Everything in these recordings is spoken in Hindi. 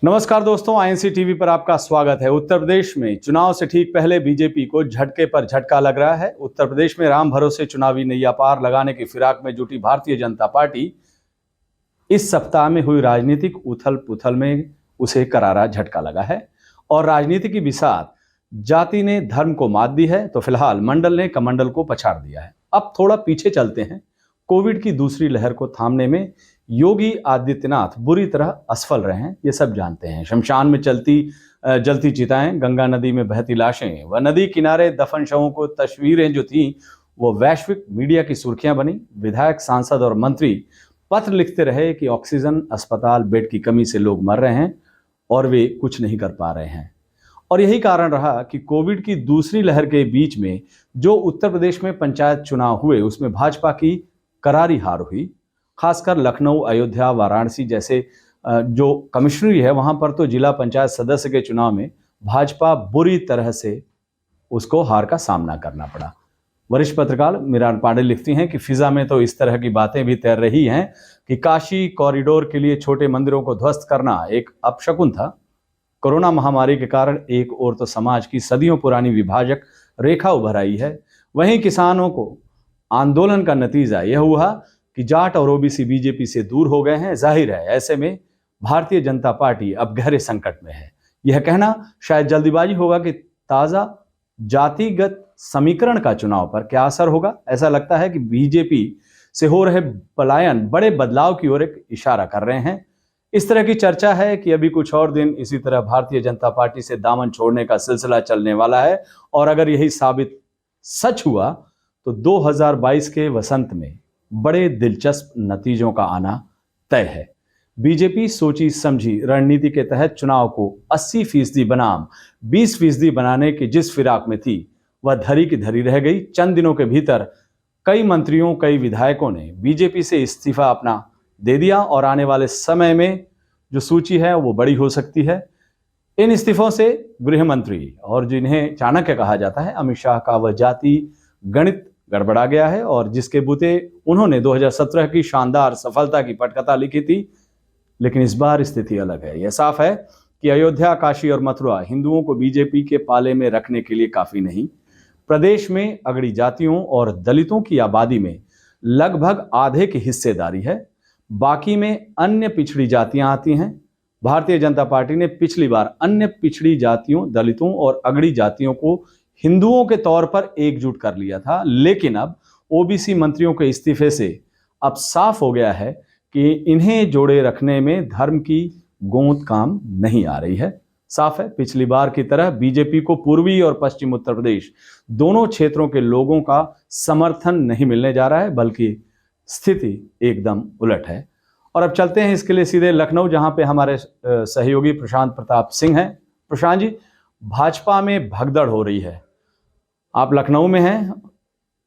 नमस्कार दोस्तों, आईएनसी टीवी पर आपका स्वागत है। उत्तर प्रदेश में चुनाव से ठीक पहले बीजेपी को झटके पर झटका लग रहा है। उत्तर प्रदेश में राम भरोसे चुनावी नैया पार लगाने की फिराक में जुटी भारतीय जनता पार्टी इस सप्ताह में हुई राजनीतिक उथल पुथल में उसे करारा झटका लगा है और राजनीति की बिसात जाति ने धर्म को मात दी है तो फिलहाल मंडल ने कमंडल को पछाड़ दिया है। अब थोड़ा पीछे चलते हैं। कोविड की दूसरी लहर को थामने में योगी आदित्यनाथ बुरी तरह असफल रहे हैं, ये सब जानते हैं। शमशान में जलती चिताएं, गंगा नदी में बहती लाशें व नदी किनारे दफन शवों को तस्वीरें जो थी वो वैश्विक मीडिया की सुर्खियां बनी। विधायक, सांसद और मंत्री पत्र लिखते रहे कि ऑक्सीजन, अस्पताल, बेड की कमी से लोग मर रहे हैं और वे कुछ नहीं कर पा रहे हैं। और यही कारण रहा कि कोविड की दूसरी लहर के बीच में जो उत्तर प्रदेश में पंचायत चुनाव हुए उसमें भाजपा की करारी हार हुई। खासकर लखनऊ, अयोध्या, वाराणसी जैसे जो कमिश्नरी है वहां पर तो जिला पंचायत सदस्य के चुनाव में भाजपा बुरी तरह से उसको हार का सामना करना पड़ा। वरिष्ठ पत्रकार मीरान पांडे लिखती हैं कि फिजा में तो इस तरह की बातें भी तैर रही हैं कि काशी कॉरिडोर के लिए छोटे मंदिरों को ध्वस्त करना एक अपशकुन था। कोरोना महामारी के कारण एक ओर तो समाज की सदियों पुरानी विभाजक रेखा उभर आई है, वहीं किसानों को आंदोलन का नतीजा यह हुआ कि जाट और ओबीसी बीजेपी से दूर हो गए हैं। जाहिर है ऐसे में भारतीय जनता पार्टी अब गहरे संकट में है। यह कहना शायद जल्दीबाजी होगा कि ताजा जातिगत समीकरण का चुनाव पर क्या असर होगा। ऐसा लगता है कि बीजेपी से हो रहे पलायन बड़े बदलाव की ओर एक इशारा कर रहे हैं। इस तरह की चर्चा है कि अभी कुछ और दिन इसी तरह भारतीय जनता पार्टी से दामन छोड़ने का सिलसिला चलने वाला है और अगर यही साबित सच हुआ तो 2022 के वसंत में बड़े दिलचस्प नतीजों का आना तय है। बीजेपी सोची समझी रणनीति के तहत चुनाव को 80% बनाम 20% बनाने की जिस फिराक में थी वह धरी की धरी रह गई। चंद दिनों के भीतर कई मंत्रियों, कई विधायकों ने बीजेपी से इस्तीफा अपना दे दिया और आने वाले समय में जो सूची है वो बड़ी हो सकती है। इन इस्तीफों से गृह मंत्री और जिन्हें चाणक्य कहा जाता है अमित शाह का वह जाति गणित गड़बड़ा गया है और जिसके बूते उन्होंने 2017 की शानदार सफलता की पटकथा लिखी थी। लेकिन इस बार स्थिति अलग है। यह साफ है कि अयोध्या, काशी और मथुरा हिंदुओं को बीजेपी के पाले में रखने के लिए काफी नहीं। प्रदेश में अगड़ी जातियों और दलितों की आबादी में लगभग आधे की हिस्सेदारी है, बाकी में अन्य पिछड़ी जातियां आती हैं। भारतीय जनता पार्टी ने पिछली बार अन्य पिछड़ी जातियों, दलितों और अगड़ी जातियों को हिंदुओं के तौर पर एकजुट कर लिया था, लेकिन अब ओबीसी मंत्रियों के इस्तीफे से अब साफ हो गया है कि इन्हें जोड़े रखने में धर्म की गोंद काम नहीं आ रही है। साफ है पिछली बार की तरह बीजेपी को पूर्वी और पश्चिम उत्तर प्रदेश दोनों क्षेत्रों के लोगों का समर्थन नहीं मिलने जा रहा है, बल्कि स्थिति एकदम उलट है। और अब चलते हैं इसके लिए सीधे लखनऊ, जहां पे हमारे सहयोगी प्रशांत प्रताप सिंह हैं। प्रशांत जी, भाजपा में भगदड़ हो रही है, आप लखनऊ में हैं,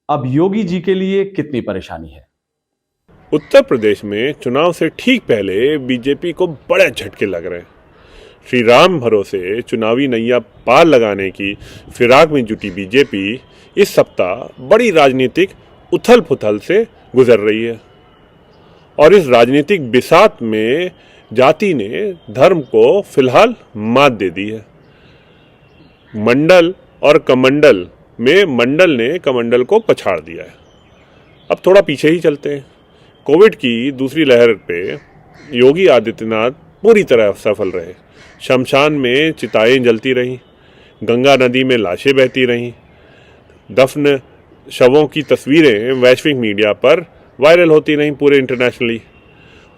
अब योगी जी के लिए कितनी परेशानी है? उत्तर प्रदेश में चुनाव से ठीक पहले बीजेपी को बड़े झटके लग रहे हैं। श्री राम भरोसे चुनावी नैया पार लगाने की फिराक में जुटी बीजेपी इस सप्ताह बड़ी राजनीतिक उथल पुथल से गुजर रही है और इस राजनीतिक बिसात में जाति ने धर्म को फिलहाल मात दे दी है। मंडल और कमंडल में मंडल ने कमंडल को पछाड़ दिया है। अब थोड़ा पीछे ही चलते हैं। कोविड की दूसरी लहर पे योगी आदित्यनाथ पूरी तरह सफल रहे। शमशान में चिताएं जलती रहीं, गंगा नदी में लाशें बहती रहीं, दफन शवों की तस्वीरें वैश्विक मीडिया पर वायरल होती रहीं पूरे इंटरनेशनली।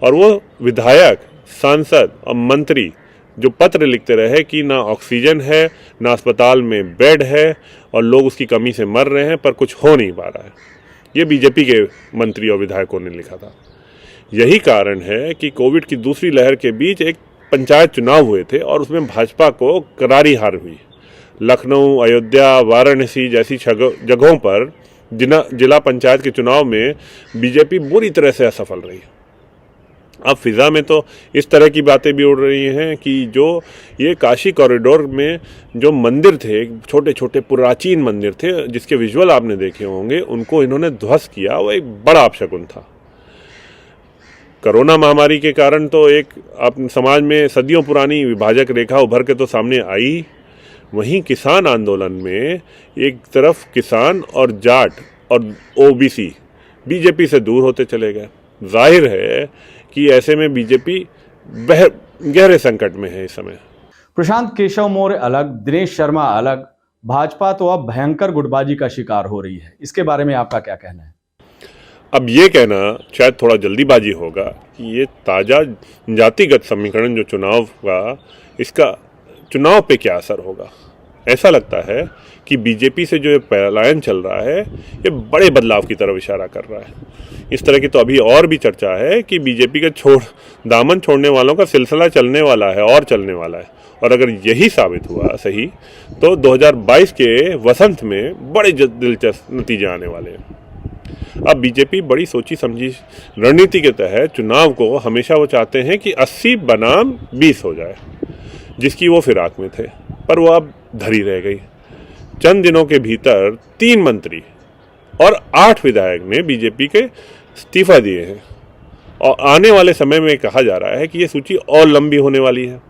और वो विधायक, सांसद और मंत्री जो पत्र लिखते रहे कि ना ऑक्सीजन है, ना अस्पताल में बेड है और लोग उसकी कमी से मर रहे हैं, पर कुछ हो नहीं पा रहा है, ये बीजेपी के मंत्री और विधायकों ने लिखा था। यही कारण है कि कोविड की दूसरी लहर के बीच एक पंचायत चुनाव हुए थे और उसमें भाजपा को करारी हार हुई। लखनऊ, अयोध्या, वाराणसी जैसी जगहों पर जिला पंचायत के चुनाव में बीजेपी बुरी तरह से असफल रही। अब फिजा में तो इस तरह की बातें भी उड़ रही हैं कि जो ये काशी कॉरिडोर में जो मंदिर थे, छोटे छोटे प्राचीन मंदिर थे जिसके विजुअल आपने देखे होंगे, उनको इन्होंने ध्वस्त किया, वो एक बड़ा अपशकुन था। कोरोना महामारी के कारण तो एक अपने समाज में सदियों पुरानी विभाजक रेखा उभर के तो सामने आई, वहीं किसान आंदोलन में एक तरफ किसान और जाट और ओबीसी बीजेपी से दूर होते चले गए। जाहिर है कि ऐसे में बीजेपी गहरे संकट में है इस समय। प्रशांत, केशव मौर्य अलग, दिनेश शर्मा अलग, भाजपा तो अब भयंकर गुटबाजी का शिकार हो रही है। इसके बारे में आपका क्या कहना है? अब ये कहना शायद थोड़ा जल्दीबाजी होगा कि ये ताज़ा जातिगत समीकरण जो चुनाव का, इसका चुनाव पे क्या असर होगा। ऐसा लगता है कि बीजेपी से जो ये पलायन चल रहा है ये बड़े बदलाव की तरफ इशारा कर रहा है। इस तरह की तो अभी और भी चर्चा है कि बीजेपी के दामन छोड़ने वालों का सिलसिला चलने वाला है और चलने वाला है। और अगर यही साबित हुआ सही तो 2022 के वसंत में बड़े दिलचस्प नतीजे आने वाले हैं। अब बीजेपी बड़ी सोची समझी रणनीति के तहत चुनाव को हमेशा वो चाहते हैं कि 80 बनाम 20 हो जाए, जिसकी वो फिराक में थे, पर वो अब धरी रह गई। चंद दिनों के भीतर 3 मंत्री और 8 विधायक ने बीजेपी के इस्तीफा दिए हैं और आने वाले समय में कहा जा रहा है कि ये सूची और लंबी होने वाली है।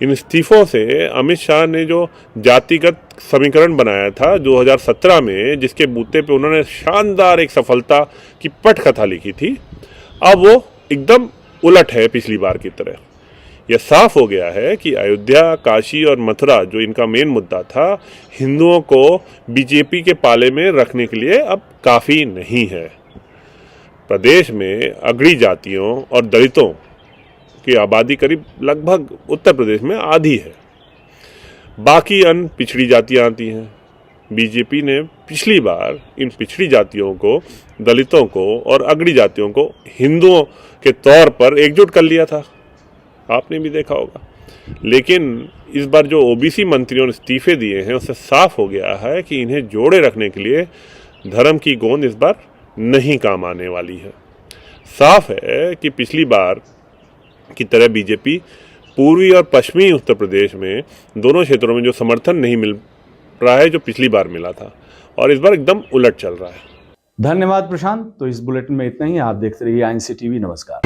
इन इस्तीफों से अमित शाह ने जो जातिगत समीकरण बनाया था 2017 में, जिसके बूते पे उन्होंने शानदार एक सफलता की पटकथा लिखी थी, अब वो एकदम उलट है पिछली बार की तरह। यह साफ हो गया है कि अयोध्या, काशी और मथुरा जो इनका मेन मुद्दा था, हिंदुओं को बीजेपी के पाले में रखने के लिए अब काफ़ी नहीं है। प्रदेश में अगड़ी जातियों और दलितों की आबादी करीब लगभग उत्तर प्रदेश में आधी है। बाकी अन्य पिछड़ी जातियां आती हैं। बीजेपी ने पिछली बार इन पिछड़ी जातियों को, दलितों को और अगड़ी जातियों को हिंदुओं के तौर पर एकजुट कर लिया था, आपने भी देखा होगा। लेकिन इस बार जो ओबीसी मंत्रियों ने इस्तीफे दिए हैं उससे साफ हो गया है कि इन्हें जोड़े रखने के लिए धर्म की गोंद इस बार नहीं काम आने वाली है। साफ है कि पिछली बार की तरह बीजेपी पूर्वी और पश्चिमी उत्तर प्रदेश में दोनों क्षेत्रों में जो समर्थन नहीं मिल रहा है जो पिछली बार मिला था, और इस बार एकदम उलट चल रहा है। धन्यवाद प्रशांत। तो इस बुलेटिन में इतना ही। आप देखते रहिए INC TV। नमस्कार।